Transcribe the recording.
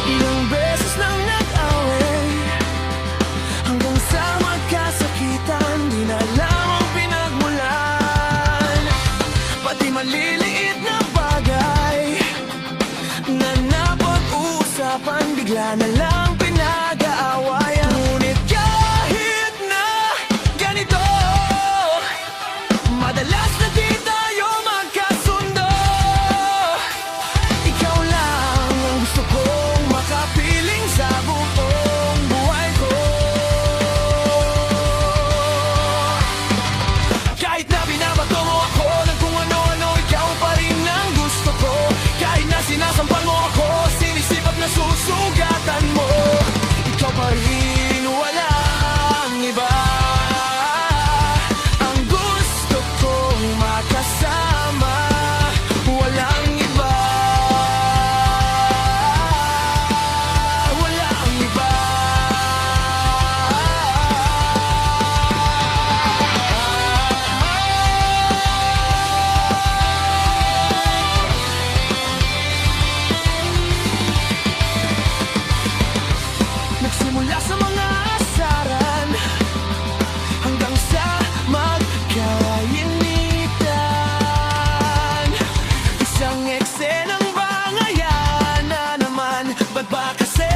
Ilang beses nang nag-away hanggang sa magkasakitan, di na alam ang pinagmulan. Pati maliliit na bagay na napag-uusapan, bigla na lang pinag-aawayan. Ngunit kahit na ganito, madalas na di tayo magkasundo. Ikaw lang ang gusto kong makapiling sa buong buhay ko. Kahit na binabato mo ako ng kung ano-ano, ikaw pa rin ang gusto ko. Kahit na sinasampal mo ako, sinisipap na susugatan mo, ikaw pa rin, walang iba. Ang gusto kong makasama, walang iba. Walang iba. Nagsimula sa mga asaran hanggang sa magkainitan. Isang eksenang bangayan na naman, ba't ba kasi